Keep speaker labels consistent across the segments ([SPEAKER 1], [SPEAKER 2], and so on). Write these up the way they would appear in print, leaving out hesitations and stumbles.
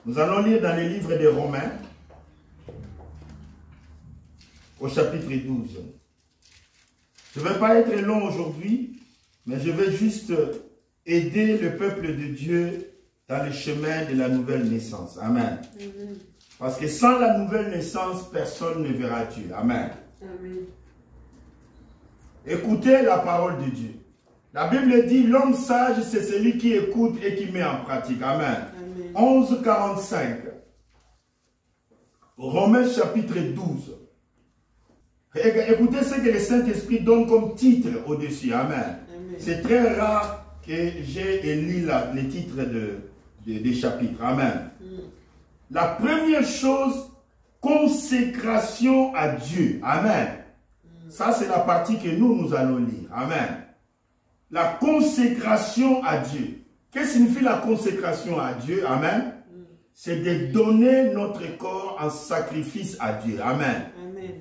[SPEAKER 1] Nous allons lire dans les livres des Romains, au chapitre 12. Je ne vais pas être long aujourd'hui, mais je vais juste aider le peuple de Dieu dans le chemin de la nouvelle naissance. Amen. Amen. Parce que sans la nouvelle naissance, personne ne verra Dieu. Amen. Amen. Écoutez la parole de Dieu. La Bible dit, l'homme sage, c'est celui qui écoute et qui met en pratique. Amen. Amen. 11:45. Romains chapitre 12. Écoutez ce que le Saint-Esprit donne comme titre au-dessus. Amen. C'est très rare que j'ai lu les titres des chapitres. Amen. La première chose, consécration à Dieu. Amen. Ça, c'est la partie que nous allons lire. Amen. La consécration à Dieu. Qu'est-ce que signifie la consécration à Dieu? Amen. C'est de donner notre corps en sacrifice à Dieu. Amen. Amen.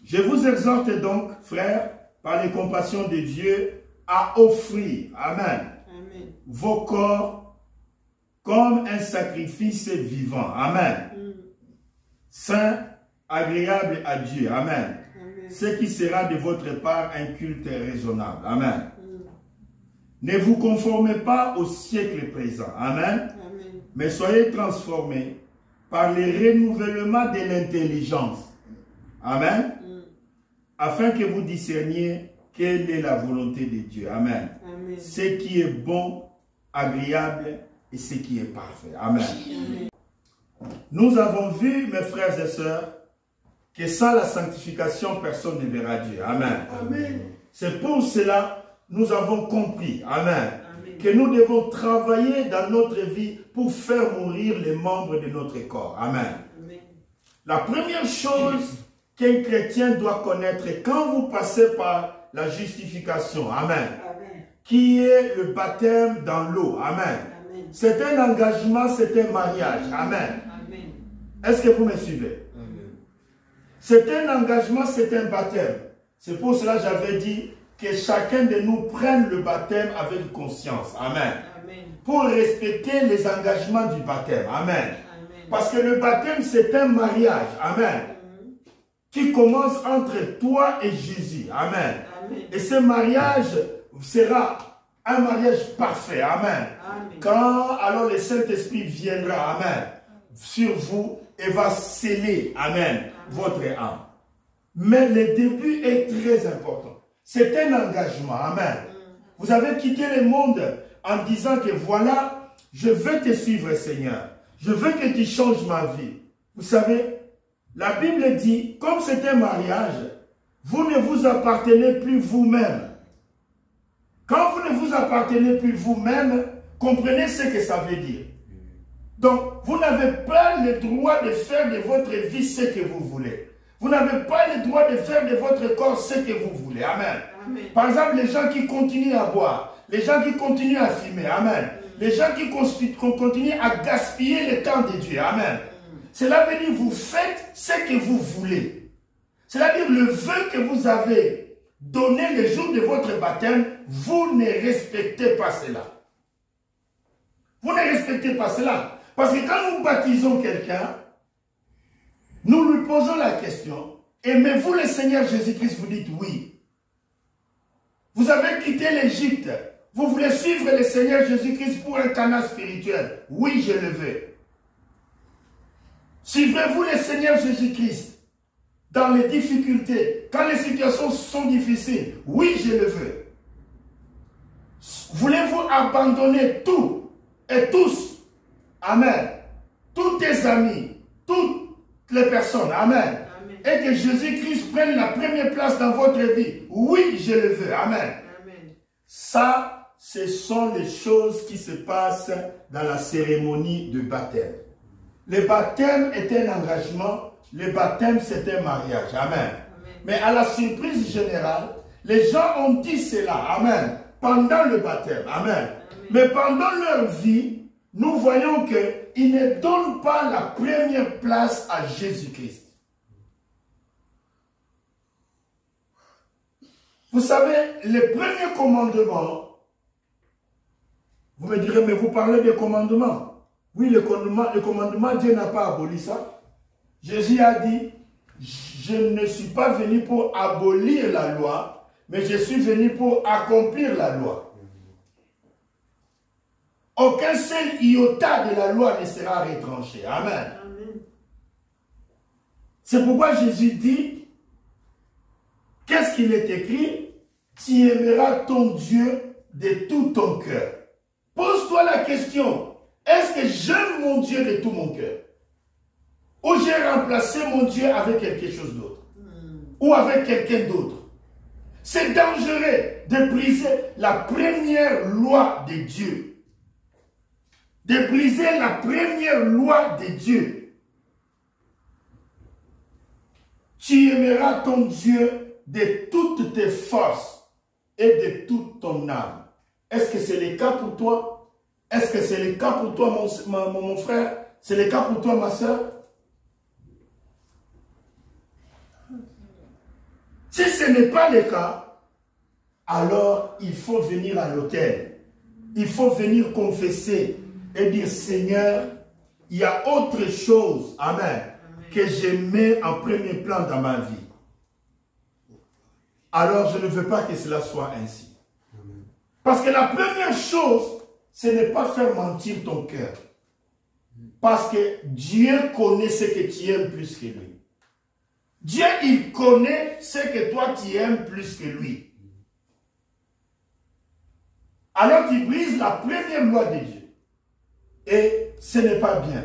[SPEAKER 1] Je vous exhorte donc, frères, par les compassions de Dieu, à offrir, amen, amen, vos corps comme un sacrifice vivant, amen, saint, agréable à Dieu, amen, ce qui sera de votre part un culte raisonnable, amen. Ne vous conformez pas au siècle présent, amen, mais soyez transformés par le renouvellement de l'intelligence, amen, afin que vous discerniez quelle est la volonté de Dieu. Amen. Amen. Ce qui est bon, agréable et ce qui est parfait. Amen. Amen. Nous avons vu, mes frères et sœurs, que sans la sanctification, personne ne verra Dieu. Amen. Amen. C'est pour cela que nous avons compris, amen, amen, que nous devons travailler dans notre vie pour faire mourir les membres de notre corps. Amen. Amen. La première chose qu'un chrétien doit connaître quand vous passez par la justification, amen, amen, qui est le baptême dans l'eau, amen. C'est un engagement, c'est un mariage, amen. Est-ce que vous me suivez? C'est un engagement, c'est un baptême. C'est pour cela que j'avais dit que chacun de nous prenne le baptême avec conscience, amen, amen, pour respecter les engagements du baptême, amen, amen. Parce que le baptême, c'est un mariage, amen, qui commence entre toi et Jésus. Amen. Amen. Et ce mariage sera un mariage parfait. Amen. Amen. Quand alors le Saint-Esprit viendra, amen, sur vous et va sceller, amen, amen, votre âme. Mais le début est très important. C'est un engagement. Amen. Vous avez quitté le monde en disant que voilà, je veux te suivre, Seigneur. Je veux que tu changes ma vie. Vous savez, la Bible dit, comme c'est un mariage, vous ne vous appartenez plus vous-même. Quand vous ne vous appartenez plus vous-même, comprenez ce que ça veut dire. Donc, vous n'avez pas le droit de faire de votre vie ce que vous voulez. Vous n'avez pas le droit de faire de votre corps ce que vous voulez. Amen. Amen. Par exemple, les gens qui continuent à boire, les gens qui continuent à fumer. Amen. Les gens qui continuent à gaspiller le temps de Dieu. Amen. Cela veut dire vous faites ce que vous voulez. C'est-à-dire le vœu que vous avez donné le jour de votre baptême, vous ne respectez pas cela. Vous ne respectez pas cela. Parce que quand nous baptisons quelqu'un, nous lui posons la question, aimez-vous le Seigneur Jésus-Christ? Vous dites oui. Vous avez quitté l'Égypte. Vous voulez suivre le Seigneur Jésus-Christ pour un canal spirituel? Oui, je le veux. Suivrez-vous le Seigneur Jésus-Christ dans les difficultés, quand les situations sont difficiles? Oui, je le veux. Voulez-vous abandonner tout et tous? Amen. Tous tes amis, toutes les personnes, amen, amen, et que Jésus-Christ prenne la première place dans votre vie? Oui, je le veux. Amen. Amen. Ça, ce sont les choses qui se passent dans la cérémonie de baptême. Le baptême est un engagement, le baptême c'est un mariage. Amen. Amen. Mais à la surprise générale, les gens ont dit cela, amen, pendant le baptême. Amen. Amen. Mais pendant leur vie, nous voyons qu'ils ne donnent pas la première place à Jésus-Christ. Vous savez, le premier commandement Vous me direz, mais vous parlez des commandements. Oui, le commandement, Dieu n'a pas aboli ça. Jésus a dit, je ne suis pas venu pour abolir la loi, mais je suis venu pour accomplir la loi. Aucun seul iota de la loi ne sera retranché. Amen. Amen. C'est pourquoi Jésus dit, qu'est-ce qu'il est écrit? Tu aimeras ton Dieu de tout ton cœur. Pose-toi la question, est-ce que j'aime mon Dieu de tout mon cœur? Ou j'ai remplacé mon Dieu avec quelque chose d'autre? Ou avec quelqu'un d'autre? C'est dangereux de briser la première loi de Dieu. De briser la première loi de Dieu. Tu aimeras ton Dieu de toutes tes forces et de toute ton âme. Est-ce que c'est le cas pour toi? Est-ce que c'est le cas pour toi, mon frère? C'est le cas pour toi, ma soeur? Si ce n'est pas le cas, alors il faut venir à l'autel. Il faut venir confesser et dire, Seigneur, il y a autre chose, amen, que je mets en premier plan dans ma vie. Alors je ne veux pas que cela soit ainsi. Parce que la première chose, ce n'est pas faire mentir ton cœur. Parce que Dieu connaît ce que tu aimes plus que lui. Dieu, il connaît ce que toi tu aimes plus que lui. Alors tu brises la première loi de Dieu. Et ce n'est pas bien.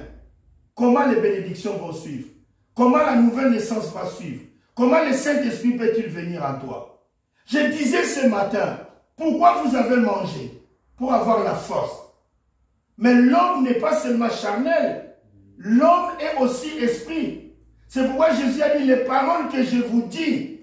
[SPEAKER 1] Comment les bénédictions vont suivre? Comment la nouvelle naissance va suivre? Comment le Saint-Esprit peut-il venir en toi? Je disais ce matin, pourquoi vous avez mangé? Pour avoir la force. Mais l'homme n'est pas seulement charnel. L'homme est aussi esprit. C'est pourquoi Jésus a dit, les paroles que je vous dis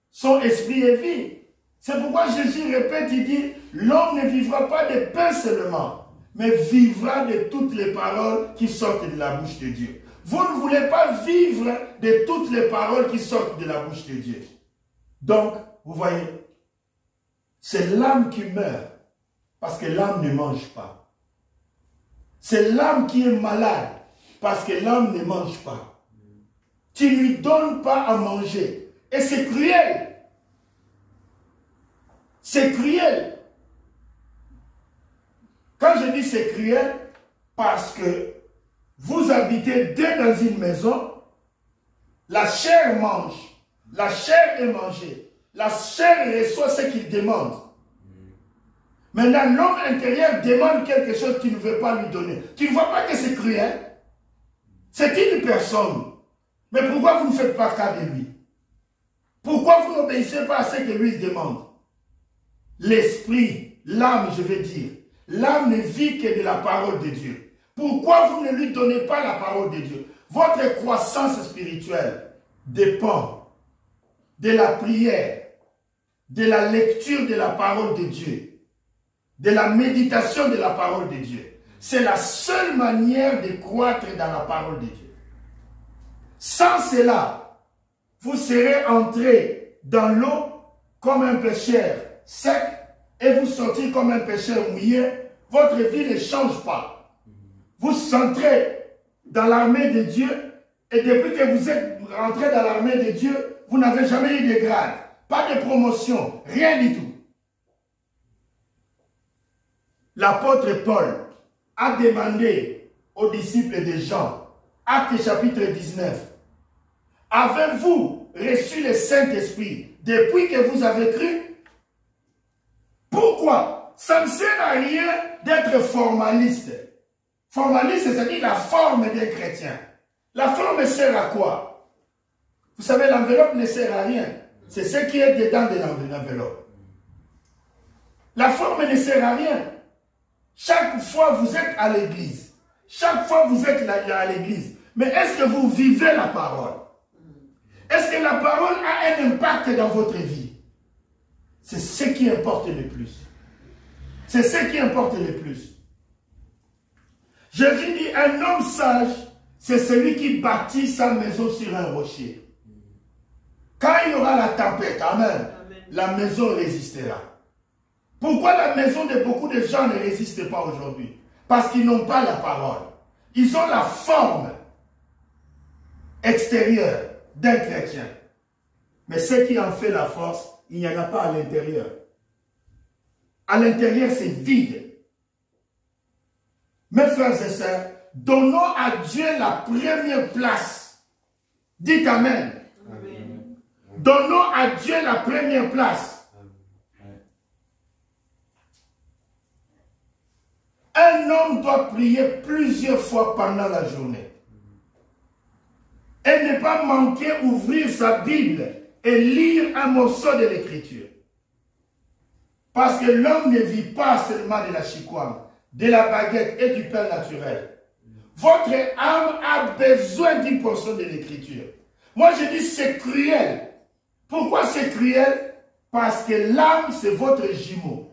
[SPEAKER 1] sont esprit et vie. C'est pourquoi Jésus répète, il dit, l'homme ne vivra pas de pain seulement, mais vivra de toutes les paroles qui sortent de la bouche de Dieu. Vous ne voulez pas vivre de toutes les paroles qui sortent de la bouche de Dieu. Donc, vous voyez, c'est l'âme qui meurt, parce que l'âme ne mange pas. C'est l'âme qui est malade, parce que l'âme ne mange pas. Tu ne lui donnes pas à manger. Et c'est cruel. C'est cruel. Quand je dis c'est cruel, parce que vous habitez deux dans une maison, la chair mange, la chair est mangée, la chair reçoit ce qu'il demande. Maintenant, l'homme intérieur demande quelque chose qu'il ne veut pas lui donner. Tu ne vois pas que c'est cruel? C'est une personne. Mais pourquoi vous ne faites pas cas de lui? Pourquoi vous n'obéissez pas à ce que lui demande? L'esprit, l'âme, je veux dire. L'âme ne vit que de la parole de Dieu. Pourquoi vous ne lui donnez pas la parole de Dieu? Votre croissance spirituelle dépend de la prière, de la lecture de la parole de Dieu, de la méditation de la parole de Dieu. C'est la seule manière de croître dans la parole de Dieu. Sans cela, vous serez entré dans l'eau comme un pécheur sec et vous sortir comme un pécheur mouillé. Votre vie ne change pas. Vous entrez dans l'armée de Dieu et depuis que vous êtes rentré dans l'armée de Dieu, vous n'avez jamais eu de grade, pas de promotion, rien du tout. L'apôtre Paul a demandé aux disciples de Jean, Actes chapitre 19, avez-vous reçu le Saint-Esprit depuis que vous avez cru? Pourquoi? Ça ne sert à rien d'être formaliste. Formaliste, c'est-à-dire la forme d'un chrétien. La forme sert à quoi? Vous savez, l'enveloppe ne sert à rien. C'est ce qui est dedans de l'enveloppe. La forme ne sert à rien. Chaque fois vous êtes à l'église. Chaque fois vous êtes à l'église. Mais est-ce que vous vivez la parole? Est-ce que la parole a un impact dans votre vie? C'est ce qui importe le plus. C'est ce qui importe le plus. Jésus dit, un homme sage, c'est celui qui bâtit sa maison sur un rocher. Quand il y aura la tempête, amen, la maison résistera. Pourquoi la maison de beaucoup de gens ne résiste pas aujourd'hui? Parce qu'ils n'ont pas la parole. Ils ont la forme extérieure d'un chrétien. Mais ce qui en fait la force, il n'y en a pas à l'intérieur. À l'intérieur, c'est vide. Mes frères et sœurs, donnons à Dieu la première place. Dites Amen. Amen. Donnons à Dieu la première place. Un homme doit prier plusieurs fois pendant la journée. Et ne pas manquer d'ouvrir sa Bible et lire un morceau de l'Écriture. Parce que l'homme ne vit pas seulement de la chikwam, de la baguette et du pain naturel. Votre âme a besoin d'une portion de l'Écriture. Moi je dis c'est cruel. Pourquoi c'est cruel? Parce que l'âme c'est votre jumeau.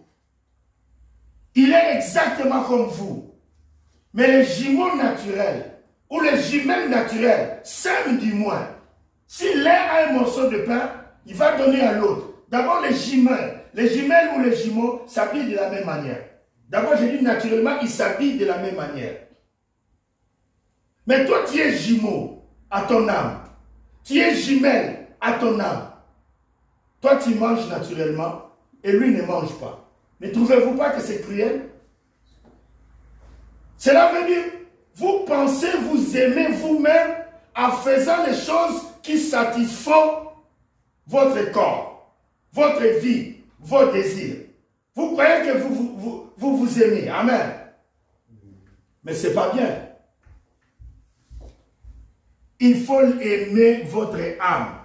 [SPEAKER 1] Il est exactement comme vous. Mais les jumeaux naturels, ou les jumelles naturelles, s'aiment du moins. Si l'un a un morceau de pain, il va donner à l'autre. D'abord les jumelles ou les jumeaux s'habillent de la même manière. D'abord je dis naturellement, ils s'habillent de la même manière. Mais toi tu es jumeau à ton âme. Tu es jumelle à ton âme. Toi tu manges naturellement et lui ne mange pas. Ne trouvez-vous pas que c'est cruel? Cela veut dire, vous pensez vous aimer vous-même en faisant les choses qui satisfont votre corps, votre vie, vos désirs. Vous croyez que vous aimez. Amen. Mais ce n'est pas bien. Il faut aimer votre âme.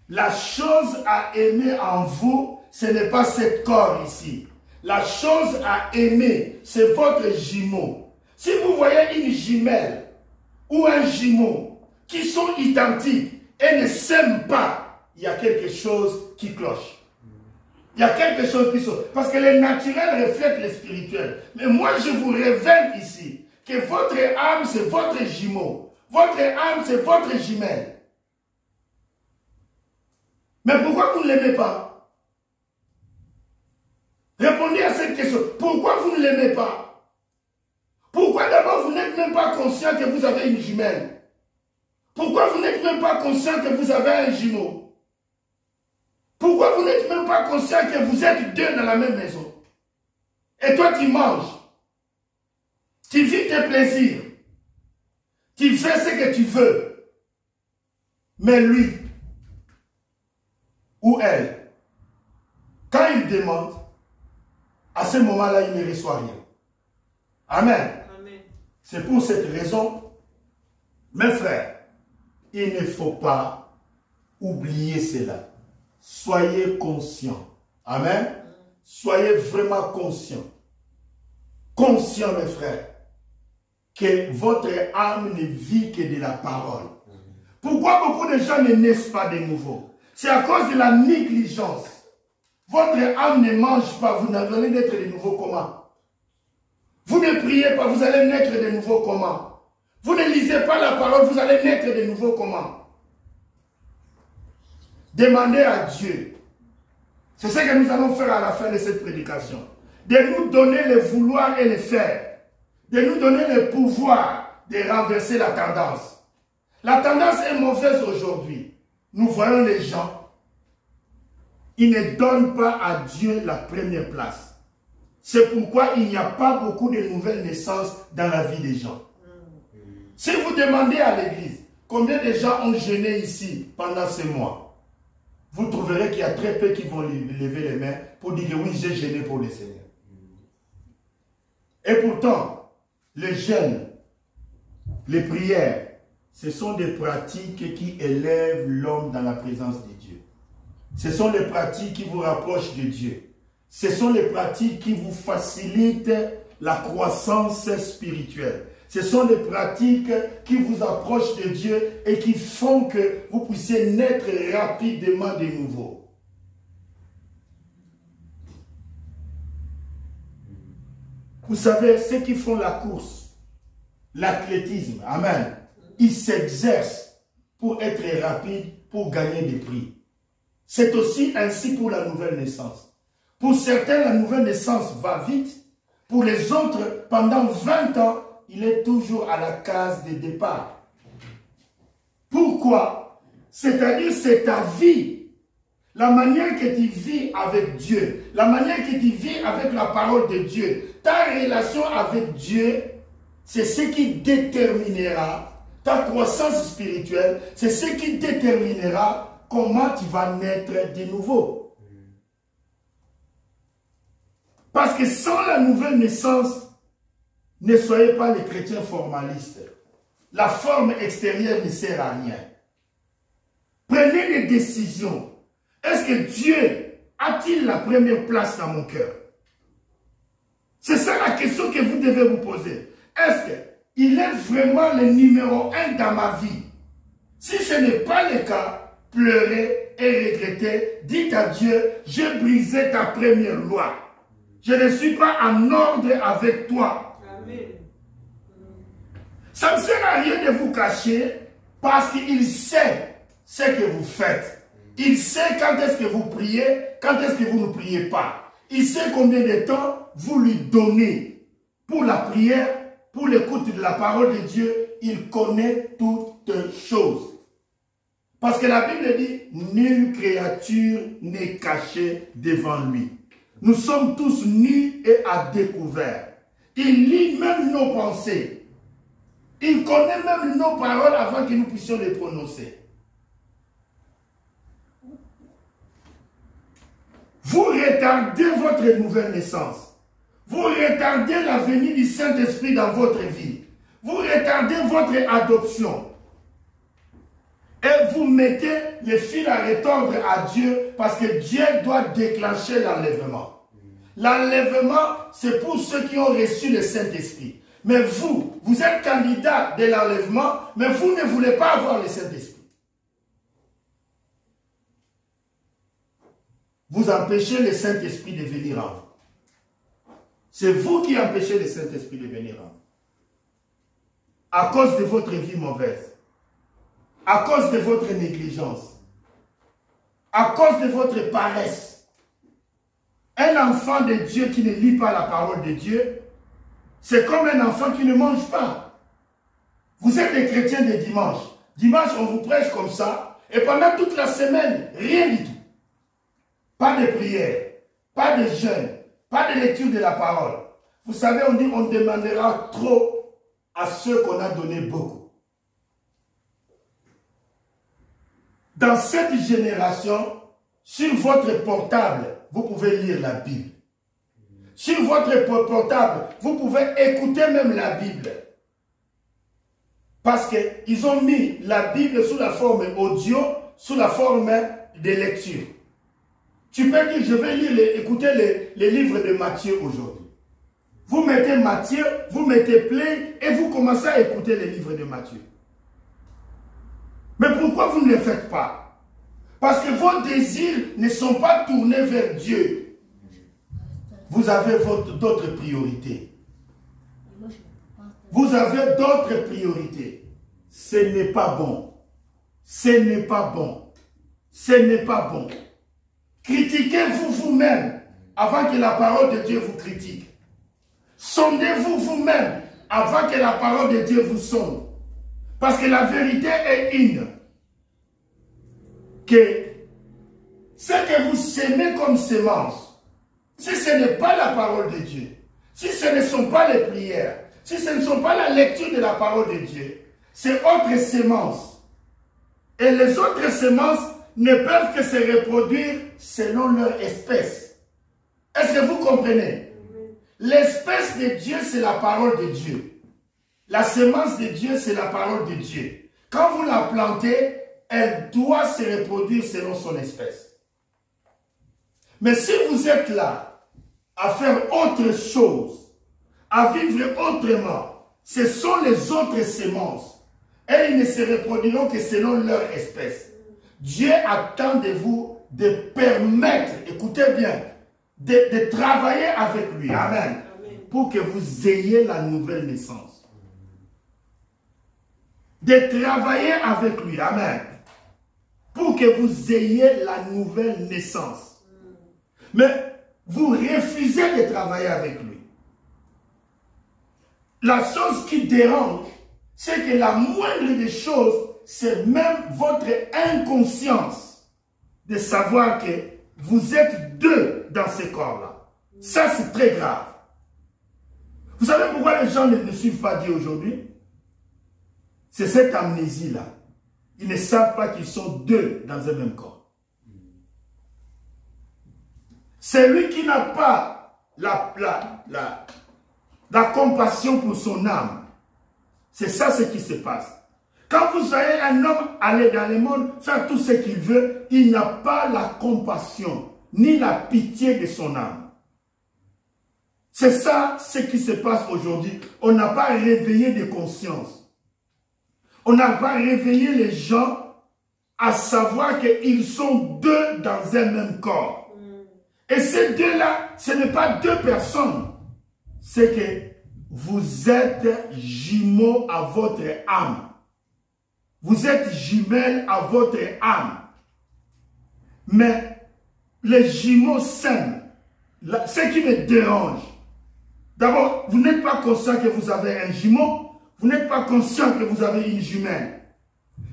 [SPEAKER 1] La chose à aimer en vous, ce n'est pas ce corps ici. La chose à aimer, c'est votre jumeau. Si vous voyez une jumelle ou un jumeau qui sont identiques et ne s'aiment pas, il y a quelque chose qui cloche. Il y a quelque chose qui saute. Parce que le naturel reflète le spirituel. Mais moi, je vous révèle ici que votre âme, c'est votre jumeau. Votre âme, c'est votre jumelle. Mais pourquoi vous ne l'aimez pas? Répondez à cette question. Pourquoi vous ne l'aimez pas? Pourquoi d'abord vous n'êtes même pas conscient que vous avez une jumelle? Pourquoi vous n'êtes même pas conscient que vous avez un jumeau? Pourquoi vous n'êtes même pas conscient que vous êtes deux dans la même maison? Et toi tu manges. Tu vis tes plaisirs. Tu fais ce que tu veux. Mais lui ou elle, quand il demande, à ce moment-là, il ne reçoit rien. Amen. Amen. C'est pour cette raison, mes frères, il ne faut pas oublier cela. Soyez conscients. Amen. Soyez vraiment conscients. Conscients, mes frères, que votre âme ne vit que de la parole. Pourquoi beaucoup de gens ne naissent pas de nouveau? C'est à cause de la négligence. Votre âme ne mange pas, vous n'allez naître de nouveau comment? Vous ne priez pas, vous allez naître de nouveau comment? Vous ne lisez pas la parole, vous allez naître de nouveau comment? Demandez à Dieu. C'est ce que nous allons faire à la fin de cette prédication. De nous donner le vouloir et le faire. De nous donner le pouvoir de renverser la tendance. La tendance est mauvaise aujourd'hui. Nous voyons les gens. Ils ne donnent pas à Dieu la première place. C'est pourquoi il n'y a pas beaucoup de nouvelles naissances dans la vie des gens. Si vous demandez à l'église, combien de gens ont jeûné ici pendant ce mois, vous trouverez qu'il y a très peu qui vont lever les mains pour dire que oui, j'ai jeûné pour le Seigneur. Et pourtant, le jeûne, les prières, ce sont des pratiques qui élèvent l'homme dans la présence de Dieu. Ce sont les pratiques qui vous rapprochent de Dieu. Ce sont les pratiques qui vous facilitent la croissance spirituelle. Ce sont les pratiques qui vous approchent de Dieu et qui font que vous puissiez naître rapidement de nouveau. Vous savez, ceux qui font la course, l'athlétisme, amen, ils s'exercent pour être rapides, pour gagner des prix. C'est aussi ainsi pour la nouvelle naissance. Pour certains, la nouvelle naissance va vite. Pour les autres, pendant 20 ans, il est toujours à la case de départ. Pourquoi? C'est-à-dire, c'est ta vie. La manière que tu vis avec Dieu, la manière que tu vis avec la parole de Dieu, ta relation avec Dieu, c'est ce qui déterminera ta croissance spirituelle, c'est ce qui déterminera comment tu vas naître de nouveau. Parce que sans la nouvelle naissance, ne soyez pas les chrétiens formalistes. La forme extérieure ne sert à rien. Prenez des décisions. Est-ce que Dieu a-t-il la première place dans mon cœur? C'est ça la question que vous devez vous poser. Est-ce qu'il est vraiment le numéro 1 dans ma vie? Si ce n'est pas le cas, pleurez et regrettez. Dites à Dieu, j'ai brisé ta première loi. Je ne suis pas en ordre avec toi. Amen. Ça ne sert à rien de vous cacher parce qu'il sait ce que vous faites. Il sait quand est-ce que vous priez, quand est-ce que vous ne priez pas. Il sait combien de temps vous lui donnez pour la prière, pour l'écoute de la parole de Dieu. Il connaît toutes choses. Parce que la Bible dit, nulle créature n'est cachée devant lui. Nous sommes tous nus et à découvert. Il lit même nos pensées. Il connaît même nos paroles avant que nous puissions les prononcer. Vous retardez votre nouvelle naissance. Vous retardez la venue du Saint-Esprit dans votre vie. Vous retardez votre adoption. Et vous mettez le fil à retordre à Dieu parce que Dieu doit déclencher l'enlèvement. L'enlèvement, c'est pour ceux qui ont reçu le Saint-Esprit. Mais vous, vous êtes candidat de l'enlèvement, mais vous ne voulez pas avoir le Saint-Esprit. Vous empêchez le Saint-Esprit de venir en vous. C'est vous qui empêchez le Saint-Esprit de venir en vous. À cause de votre vie mauvaise. À cause de votre négligence. À cause de votre paresse. Un enfant de Dieu qui ne lit pas la parole de Dieu, c'est comme un enfant qui ne mange pas. Vous êtes des chrétiens de dimanche. Dimanche, on vous prêche comme ça. Et pendant toute la semaine, rien du tout. Pas de prière, pas de jeûne, pas de lecture de la parole. Vous savez, on dit on demandera trop à ceux qu'on a donné beaucoup. Dans cette génération, sur votre portable, vous pouvez lire la Bible. Sur votre portable, vous pouvez écouter même la Bible. Parce qu'ils ont mis la Bible sous la forme audio, sous la forme de lecture. Tu peux dire, je vais lire, écouter les livres de Matthieu aujourd'hui. Vous mettez Matthieu, vous mettez play et vous commencez à écouter les livres de Matthieu. Mais pourquoi vous ne le faites pas? Parce que vos désirs ne sont pas tournés vers Dieu. Vous avez d'autres priorités. Vous avez d'autres priorités. Ce n'est pas bon. Ce n'est pas bon. Ce n'est pas bon. Critiquez-vous vous-même avant que la parole de Dieu vous critique. Sondez-vous vous-même avant que la parole de Dieu vous sonde. Parce que la vérité est une. Que ce que vous sémez comme semence, si ce n'est pas la parole de Dieu, si ce ne sont pas les prières, si ce ne sont pas la lecture de la parole de Dieu, c'est autre semence. Et les autres semences ne peuvent que se reproduire selon leur espèce. Est-ce que vous comprenez? L'espèce de Dieu, c'est la parole de Dieu. La semence de Dieu, c'est la parole de Dieu. Quand vous la plantez, elle doit se reproduire selon son espèce. Mais si vous êtes là à faire autre chose, à vivre autrement, ce sont les autres semences. Et ils ne se reproduiront que selon leur espèce. Dieu attend de vous de permettre, écoutez bien, de travailler avec lui. Amen. Pour que vous ayez la nouvelle naissance. De travailler avec lui. Amen. Pour que vous ayez la nouvelle naissance. Mais vous refusez de travailler avec lui. La chose qui dérange, c'est que la moindre des choses, c'est même votre inconscience de savoir que vous êtes deux dans ce corps-là. Ça, c'est très grave. Vous savez pourquoi les gens ne suivent pas Dieu aujourd'hui? C'est cette amnésie-là. Ils ne savent pas qu'ils sont deux dans un même corps. C'est lui qui n'a pas la compassion pour son âme. C'est ça ce qui se passe. Quand vous voyez un homme aller dans le monde, faire tout ce qu'il veut, il n'a pas la compassion, ni la pitié de son âme. C'est ça ce qui se passe aujourd'hui. On n'a pas réveillé de conscience. On n'a pas réveillé les gens à savoir qu'ils sont deux dans un même corps. Et ces deux-là, ce n'est pas deux personnes. C'est que vous êtes jumeaux à votre âme. Vous êtes jumelles à votre âme. Mais les jumeaux s'aiment. Ce qui me dérange, d'abord, vous n'êtes pas conscient que vous avez un jumeau. Vous n'êtes pas conscient que vous avez une jumelle.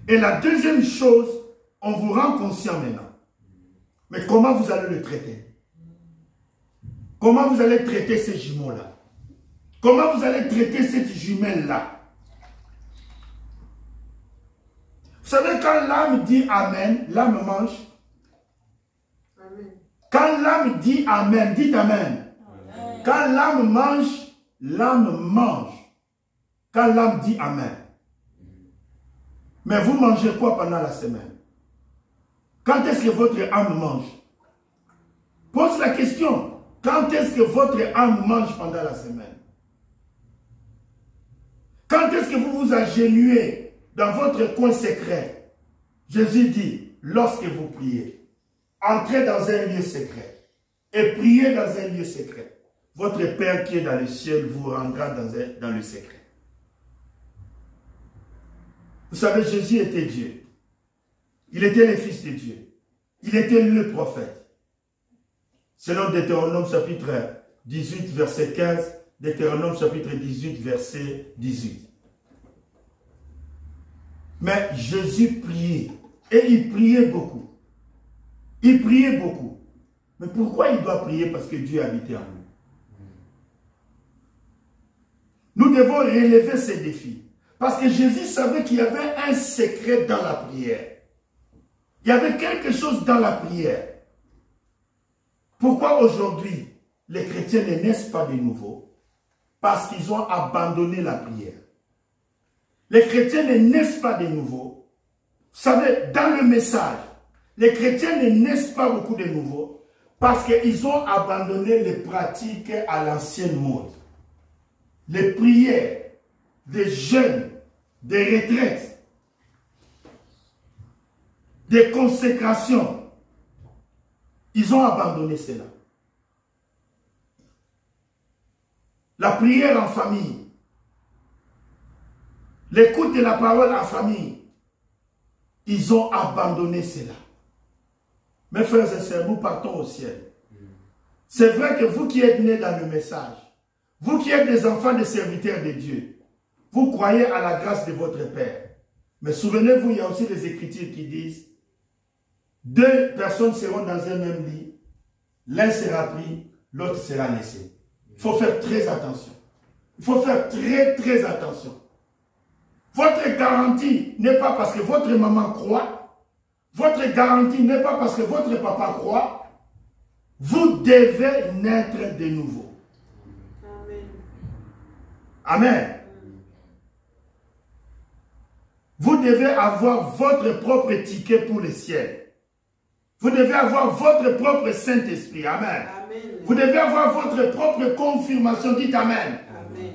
[SPEAKER 1] Et la deuxième chose, on vous rend conscient maintenant. Mais comment vous allez le traiter? Comment vous allez traiter ces jumeaux-là? Comment vous allez traiter cette jumelle-là? Vous savez, quand l'âme dit Amen, l'âme mange. Amen. Quand l'âme dit Amen, dites Amen. Amen. Quand l'âme mange, l'âme mange. Quand l'âme dit Amen. Mais vous mangez quoi pendant la semaine? Quand est-ce que votre âme mange? Pose la question. Quand est-ce que votre âme mange pendant la semaine? Quand est-ce que vous vous agenouillez dans votre coin secret? Jésus dit, lorsque vous priez, entrez dans un lieu secret et priez dans un lieu secret. Votre Père qui est dans le ciel vous rendra dans le secret. Vous savez, Jésus était Dieu. Il était le Fils de Dieu. Il était le prophète. Selon Deutéronome chapitre 18, verset 15, Deutéronome chapitre 18, verset 18. Mais Jésus priait. Et il priait beaucoup. Il priait beaucoup. Mais pourquoi il doit prier? Parce que Dieu habitait en lui. Nous devons relever ces défis. Parce que Jésus savait qu'il y avait un secret dans la prière. Il y avait quelque chose dans la prière. Pourquoi aujourd'hui les chrétiens ne naissent pas de nouveau? Parce qu'ils ont abandonné la prière. Les chrétiens ne naissent pas de nouveau. Vous savez, dans le message, les chrétiens ne naissent pas beaucoup de nouveau parce qu'ils ont abandonné les pratiques à l'ancienne mode. Les prières, des jeûnes, des retraites, des consécrations. Ils ont abandonné cela. La prière en famille, l'écoute de la parole en famille, ils ont abandonné cela. Mes frères et sœurs, nous partons au ciel. C'est vrai que vous qui êtes nés dans le message, vous qui êtes des enfants des serviteurs de Dieu, vous croyez à la grâce de votre Père. Mais souvenez-vous, il y a aussi des Écritures qui disent, deux personnes seront dans un même lit, l'un sera pris, l'autre sera laissé. Il faut faire très attention. Il faut faire très attention. Votre garantie n'est pas parce que votre maman croit. Votre garantie n'est pas parce que votre papa croit. Vous devez naître de nouveau. Amen. Amen. Vous devez avoir votre propre ticket pour le ciel. Vous devez avoir votre propre Saint-Esprit. Amen. Amen. Vous devez avoir votre propre confirmation. Dites Amen. Amen.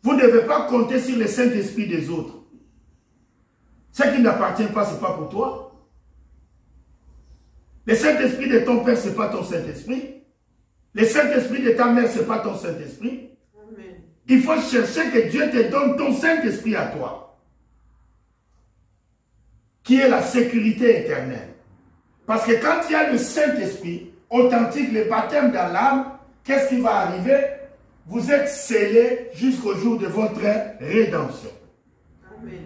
[SPEAKER 1] Vous ne devez pas compter sur le Saint-Esprit des autres. Ce qui n'appartient pas, ce n'est pas pour toi. Le Saint-Esprit de ton père, ce n'est pas ton Saint-Esprit. Le Saint-Esprit de ta mère, ce n'est pas ton Saint-Esprit. Il faut chercher que Dieu te donne ton Saint-Esprit à toi, qui est la sécurité éternelle. Parce que quand il y a le Saint-Esprit, authentique, le baptême dans l'âme, qu'est-ce qui va arriver? Vous êtes scellés jusqu'au jour de votre rédemption. Amen.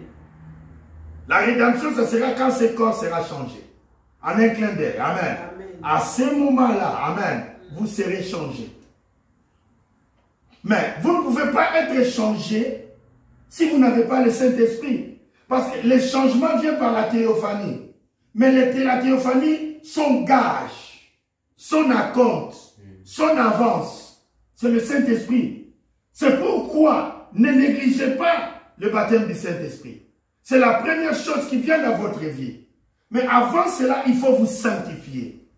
[SPEAKER 1] La rédemption, ce sera quand ce corps sera changé. En un clin d'œil. Amen. Amen. À ce moment-là, amen, vous serez changé. Mais vous ne pouvez pas être changé si vous n'avez pas le Saint-Esprit. Parce que les changements viennent par la théophanie. Mais la théophanie, son gage, son acompte, son avance, c'est le Saint-Esprit. C'est pourquoi ne négligez pas le baptême du Saint-Esprit. C'est la première chose qui vient dans votre vie. Mais avant cela, il faut vous sanctifier.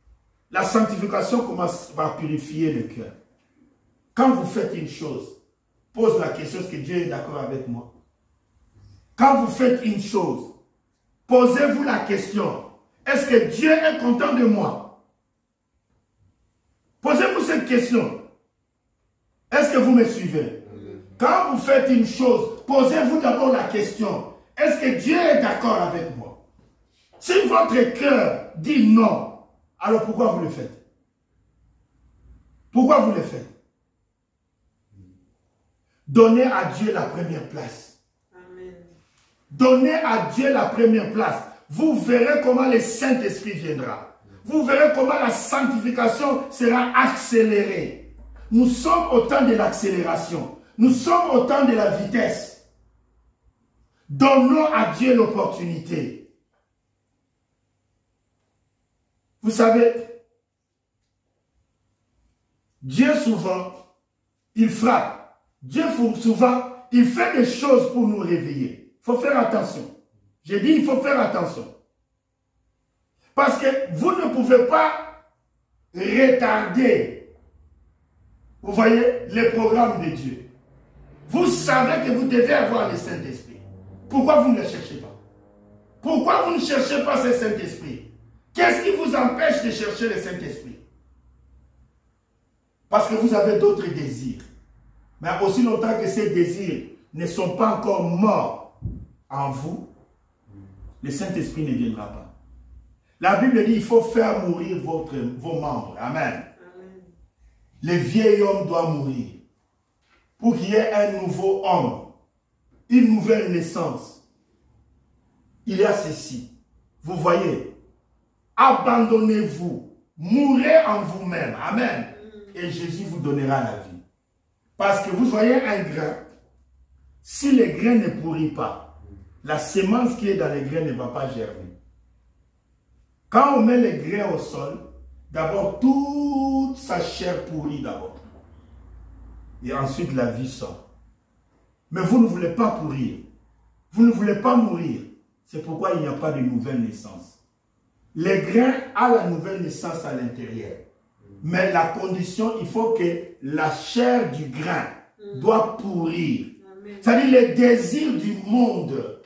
[SPEAKER 1] La sanctification commence par purifier le cœur. Quand vous faites une chose, pose la question, est-ce que Dieu est d'accord avec moi? Quand vous faites une chose, posez-vous la question, est-ce que Dieu est content de moi? Posez-vous cette question. Est-ce que vous me suivez? Quand vous faites une chose, posez-vous d'abord la question, est-ce que Dieu est d'accord avec moi? Si votre cœur dit non, alors pourquoi vous le faites? Pourquoi vous le faites? Donnez à Dieu la première place. Amen. Donnez à Dieu la première place. Vous verrez comment le Saint-Esprit viendra. Vous verrez comment la sanctification sera accélérée. Nous sommes au temps de l'accélération. Nous sommes au temps de la vitesse. Donnons à Dieu l'opportunité. Vous savez, Dieu souvent, il frappe. Dieu souvent, il fait des choses pour nous réveiller. Il faut faire attention. J'ai dit, il faut faire attention. Parce que vous ne pouvez pas retarder, vous voyez, les programmes de Dieu. Vous savez que vous devez avoir le Saint-Esprit. Pourquoi vous ne le cherchez pas? Pourquoi vous ne cherchez pas ce Saint-Esprit? Qu'est-ce qui vous empêche de chercher le Saint-Esprit? Parce que vous avez d'autres désirs. Mais aussi longtemps que ces désirs ne sont pas encore morts en vous, le Saint-Esprit ne viendra pas. La Bible dit qu'il faut faire mourir vos membres. Amen. Amen. Le vieil homme doit mourir pour qu'il y ait un nouveau homme, une nouvelle naissance. Il y a ceci. Vous voyez, abandonnez-vous, mourrez en vous-même. Amen. Et Jésus vous donnera la vie. Parce que vous voyez un grain, si le grain ne pourrit pas, la semence qui est dans le grain ne va pas germer. Quand on met le grain au sol, d'abord toute sa chair pourrit d'abord. Et ensuite la vie sort. Mais vous ne voulez pas pourrir. Vous ne voulez pas mourir. C'est pourquoi il n'y a pas de nouvelle naissance. Le grain a la nouvelle naissance à l'intérieur. Mais la condition, il faut que la chair du grain doit pourrir. C'est-à-dire les désirs du monde.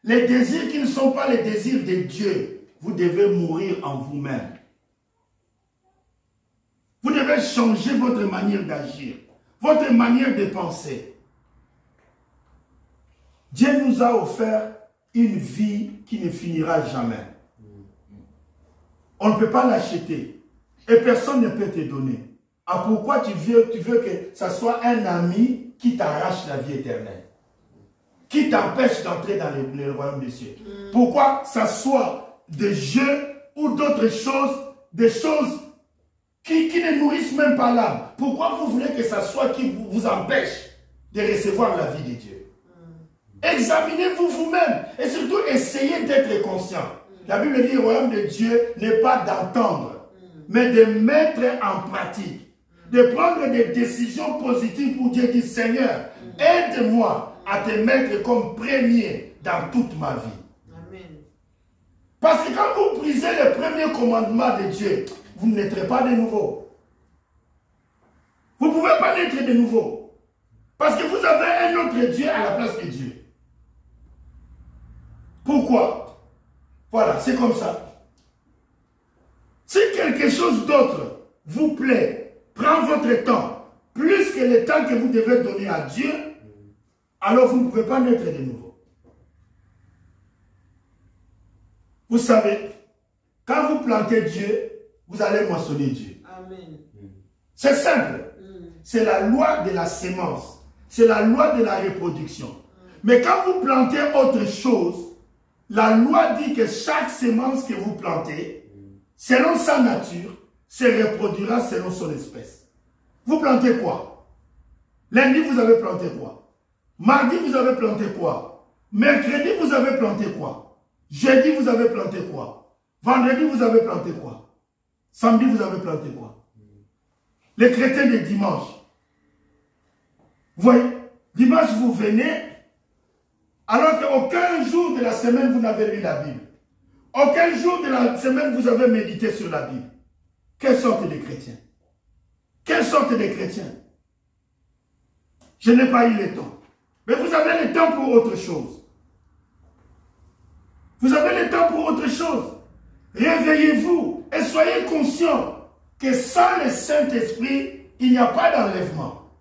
[SPEAKER 1] Les désirs qui ne sont pas les désirs de Dieu. Vous devez mourir en vous-même. Vous devez changer votre manière d'agir. Votre manière de penser. Dieu nous a offert une vie qui ne finira jamais. On ne peut pas l'acheter. Et personne ne peut te donner. Ah, pourquoi tu veux que ça soit un ami qui t'arrache la vie éternelle? Qui t'empêche d'entrer dans le royaume des cieux? Pourquoi ça soit des jeux ou d'autres choses, des choses qui ne nourrissent même pas l'âme? Pourquoi vous voulez que ça soit qui vous empêche de recevoir la vie de Dieu? Examinez-vous vous-même et surtout essayez d'être conscient. La Bible dit le royaume de Dieu n'est pas d'entendre, mais de mettre en pratique, de prendre des décisions positives pour Dieu, dire Seigneur, aide-moi à te mettre comme premier dans toute ma vie. Amen. Parce que quand vous brisez le premier commandement de Dieu, vous ne naîtrez pas de nouveau. Vous ne pouvez pas naître de nouveau. Parce que vous avez un autre Dieu à la place de Dieu. Pourquoi? Voilà, c'est comme ça. Si quelque chose d'autre vous plaît, prend votre temps, plus que le temps que vous devez donner à Dieu, alors vous ne pouvez pas naître de nouveau. Vous savez, Quand vous plantez Dieu, vous allez moissonner Dieu.
[SPEAKER 2] Amen.
[SPEAKER 1] C'est simple. C'est la loi de la sémence. C'est la loi de la reproduction. Mais quand vous plantez autre chose, la loi dit que chaque sémence que vous plantez, selon sa nature, se reproduira selon son espèce. Vous plantez quoi? Lundi, vous avez planté quoi? Mardi, vous avez planté quoi? Mercredi, vous avez planté quoi? Jeudi, vous avez planté quoi? Vendredi, vous avez planté quoi? Samedi, vous avez planté quoi? Les chrétiens de dimanche. Vous voyez, dimanche, vous venez, alors qu'aucun jour de la semaine, vous n'avez lu la Bible. Aucun jour de la semaine, vous avez médité sur la Bible. Quelle sorte de chrétien? Quelle sorte de chrétien? Je n'ai pas eu le temps. Mais vous avez le temps pour autre chose. Vous avez le temps pour autre chose. Réveillez-vous et soyez conscients que sans le Saint-Esprit, il n'y a pas d'enlèvement.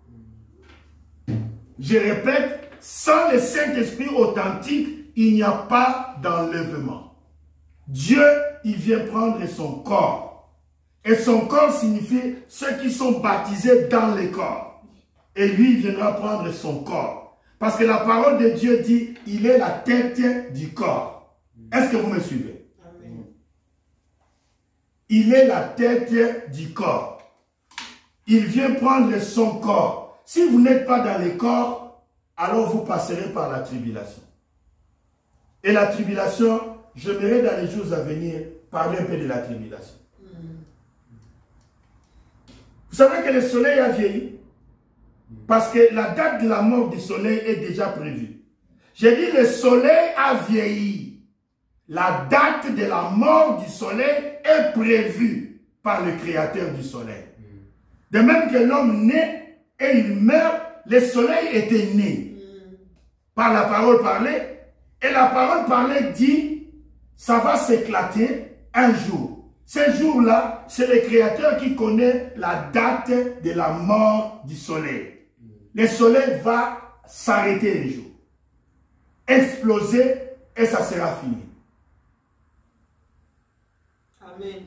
[SPEAKER 1] Je répète, sans le Saint-Esprit authentique, il n'y a pas d'enlèvement. Dieu, il vient prendre son corps. Et son corps signifie ceux qui sont baptisés dans le corps. Et lui, il viendra prendre son corps. Parce que la parole de Dieu dit, il est la tête du corps. Est-ce que vous me suivez? Amen. Il est la tête du corps. Il vient prendre son corps. Si vous n'êtes pas dans le corps, alors vous passerez par la tribulation. Et la tribulation, j'aimerais dans les jours à venir parler un peu de la tribulation. Vous savez que le soleil a vieilli? Parce que la date de la mort du soleil est déjà prévue. J'ai dit le soleil a vieilli. La date de la mort du soleil est prévue par le créateur du soleil. De même que l'homme naît et il meurt, le soleil était né par la parole parlée. Et la parole parlée dit, ça va s'éclater un jour. Ce jour-là, c'est le Créateur qui connaît la date de la mort du soleil. Le soleil va s'arrêter un jour, exploser et ça sera fini.
[SPEAKER 2] Amen.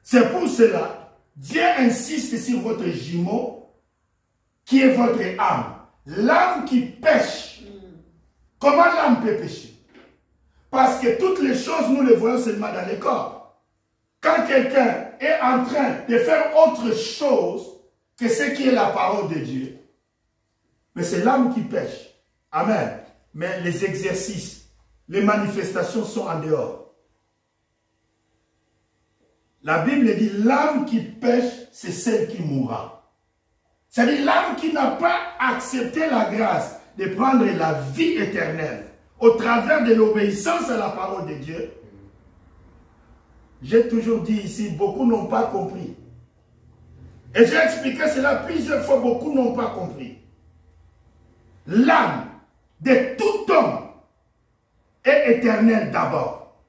[SPEAKER 1] C'est pour cela, Dieu insiste sur votre jumeau qui est votre âme. L'âme qui pêche. Comment l'âme peut pécher? Parce que toutes les choses, nous les voyons seulement dans le corps. Quand quelqu'un est en train de faire autre chose que ce qui est la parole de Dieu, mais c'est l'âme qui pêche. Amen. Mais les exercices, les manifestations sont en dehors. La Bible dit, l'âme qui pêche, c'est celle qui mourra. C'est-à-dire l'âme qui n'a pas accepté la grâce de prendre la vie éternelle au travers de l'obéissance à la parole de Dieu. J'ai toujours dit ici, beaucoup n'ont pas compris. Et j'ai expliqué cela plusieurs fois, beaucoup n'ont pas compris. L'âme de tout homme est éternelle d'abord.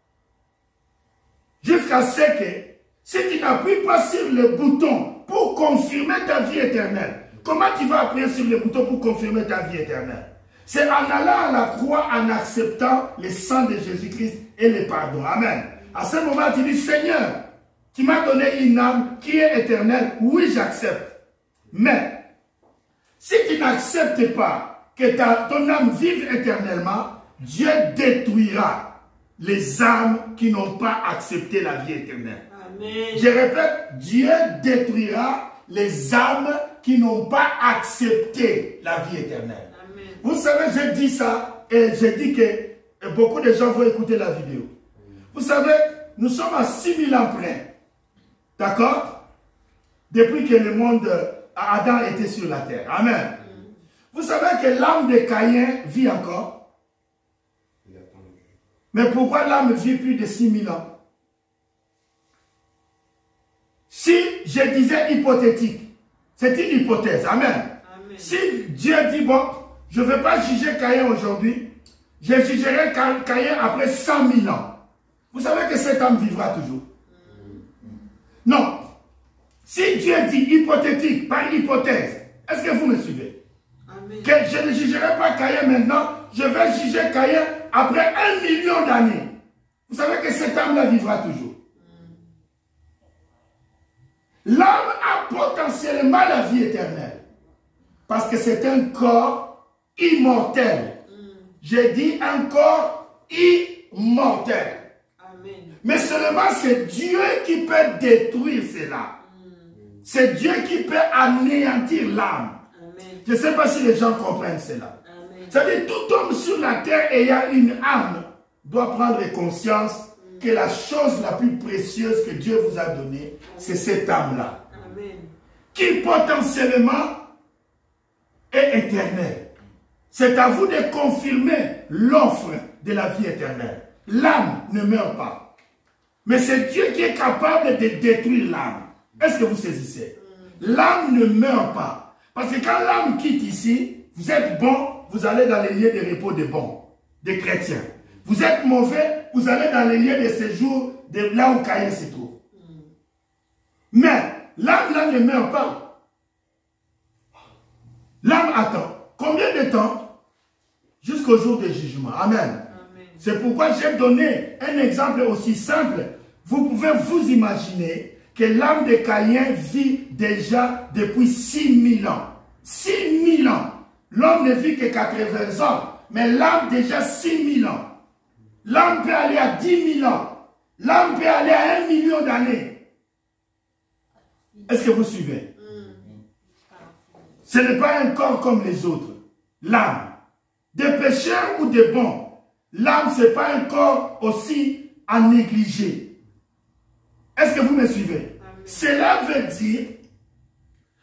[SPEAKER 1] Jusqu'à ce que, si tu n'appuies pas sur le bouton pour confirmer ta vie éternelle, comment tu vas appuyer sur le bouton pour confirmer ta vie éternelle? C'est en allant à la croix, en acceptant le sang de Jésus-Christ et le pardon. Amen. À ce moment, tu dis, Seigneur, tu m'as donné une âme qui est éternelle. Oui, j'accepte. Mais, si tu n'acceptes pas que ton âme vive éternellement, Dieu détruira les âmes qui n'ont pas accepté la vie éternelle. Amen. Je répète, Dieu détruira les âmes qui n'ont pas accepté la vie éternelle. Amen. Vous savez, je dis ça et je dis que beaucoup de gens vont écouter la vidéo. Vous savez, nous sommes à 6000 ans près. D'accord? Depuis que le monde, Adam était sur la terre. Amen. Vous savez que l'âme de Caïn vit encore? Mais pourquoi l'âme vit plus de 6000 ans? Si je disais hypothétique, c'est une hypothèse. Amen. Amen. Si Dieu dit, bon, je ne vais pas juger Caïn aujourd'hui, je jugerai Caïn après 100 000 ans. Vous savez que cet homme vivra toujours. Non. Si Dieu dit hypothétique, par hypothèse, est-ce que vous me suivez? Amen. Que je ne jugerai pas Caïn maintenant, je vais juger Caïn après 1 million d'années. Vous savez que cet homme-là vivra toujours. L'âme a potentiellement la vie éternelle. Parce que c'est un corps immortel. J'ai dit un corps immortel. Amen. Mais seulement c'est Dieu qui peut détruire cela. C'est Dieu qui peut anéantir l'âme. Je ne sais pas si les gens comprennent cela. C'est-à-dire tout homme sur la terre ayant une âme doit prendre conscience que la chose la plus précieuse que Dieu vous a donnée, c'est cette âme-là. Qui potentiellement est éternelle. C'est à vous de confirmer l'offre de la vie éternelle. L'âme ne meurt pas. Mais c'est Dieu qui est capable de détruire l'âme. Est-ce que vous saisissez? L'âme ne meurt pas. Parce que quand l'âme quitte ici, vous êtes bon, vous allez dans les lieux de repos des bons, des chrétiens. Vous êtes mauvais, vous allez dans les lieux de séjour de là où Caïn se trouve. Mais l'âme là ne meurt pas. L'âme attend. Combien de temps? Jusqu'au jour du jugement. Amen. C'est pourquoi j'ai donné un exemple aussi simple. Vous pouvez vous imaginer que l'âme de Caïn vit déjà depuis 6000 ans. 6000 ans. L'homme ne vit que 80 ans. Mais l'âme déjà 6000 ans. L'âme peut aller à 10 000 ans. L'âme peut aller à 1 million d'années. Est-ce que vous suivez? Ce n'est pas un corps comme les autres. L'âme. Des pécheurs ou des bons. L'âme, ce n'est pas un corps aussi à négliger. Est-ce que vous me suivez? Cela veut dire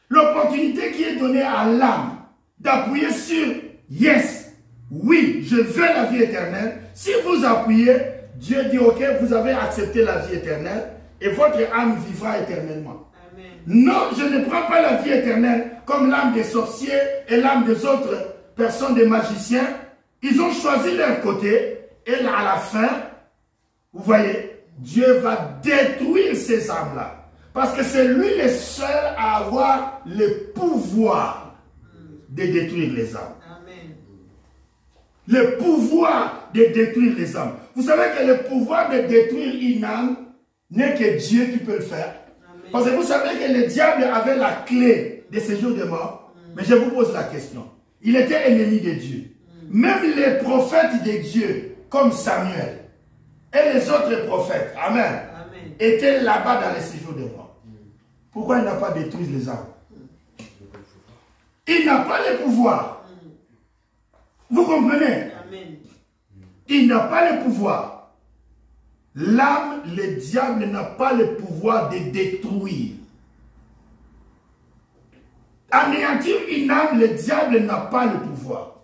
[SPEAKER 1] l'opportunité qui est donnée à l'âme d'appuyer sur yes, oui, je veux la vie éternelle. Si vous appuyez, Dieu dit ok, vous avez accepté la vie éternelle et votre âme vivra éternellement. Amen. Non, je ne prends pas la vie éternelle comme l'âme des sorciers et l'âme des autres personnes, des magiciens. Ils ont choisi leur côté et à la fin, vous voyez, Dieu va détruire ces âmes-là. Parce que c'est lui le seul à avoir le pouvoir de détruire les âmes. Amen. Le pouvoir de détruire les âmes. Vous savez que le pouvoir de détruire une âme n'est que Dieu qui peut le faire. Amen. Parce que vous savez que le diable avait la clé de ce jour de mort. Mais je vous pose la question. Il était ennemi de Dieu. Même les prophètes de Dieu, comme Samuel, et les autres prophètes, amen, amen, étaient là-bas dans les séjours de mort. Pourquoi il n'a pas détruit les âmes? Il n'a pas le pouvoir. Vous comprenez? Amen. Il n'a pas le pouvoir. L'âme, le diable n'a pas le pouvoir de détruire. Anéantir une âme, le diable n'a pas le pouvoir.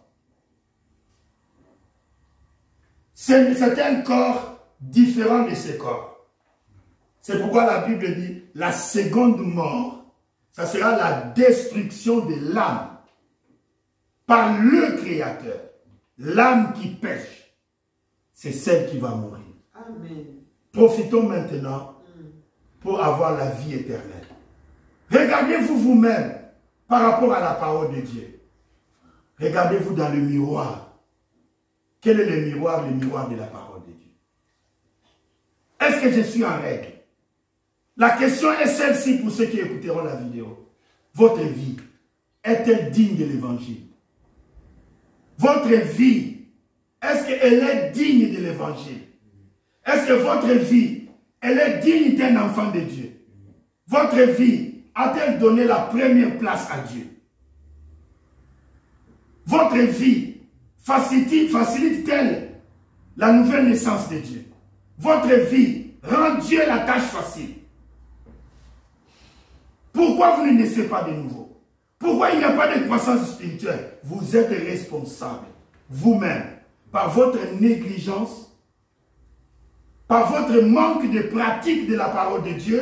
[SPEAKER 1] C'est un corps différent de ce corps. C'est pourquoi la Bible dit la seconde mort, ça sera la destruction de l'âme par le Créateur. L'âme qui pêche, c'est celle qui va mourir. Amen. Profitons maintenant pour avoir la vie éternelle. Regardez-vous vous-même par rapport à la parole de Dieu. Regardez-vous dans le miroir. Quel est le miroir? Le miroir de la parole de Dieu. Est-ce que je suis en règle? La question est celle-ci pour ceux qui écouteront la vidéo. Votre vie est-elle digne de l'évangile? Votre vie, est-ce qu'elle est digne de l'évangile? Est-ce que votre vie, elle est digne d'un enfant de Dieu? Votre vie a-t-elle donné la première place à Dieu? Votre vie facilite-t-elle la nouvelle naissance de Dieu? Votre vie rend Dieu la tâche facile? Pourquoi vous ne naissez pas de nouveau? Pourquoi il n'y a pas de croissance spirituelle? Vous êtes responsable, vous-même, par votre négligence, par votre manque de pratique de la parole de Dieu.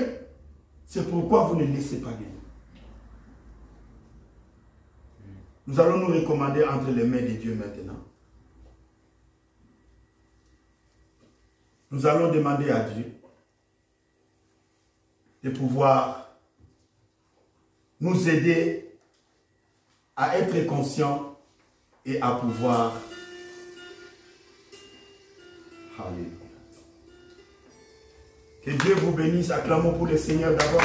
[SPEAKER 1] C'est pourquoi vous ne naissez pas de nouveau. Nous allons nous recommander entre les mains de Dieu maintenant. Nous allons demander à Dieu de pouvoir nous aider à être conscients et à pouvoir. Alléluia. Que Dieu vous bénisse. Acclamons pour le Seigneur d'abord.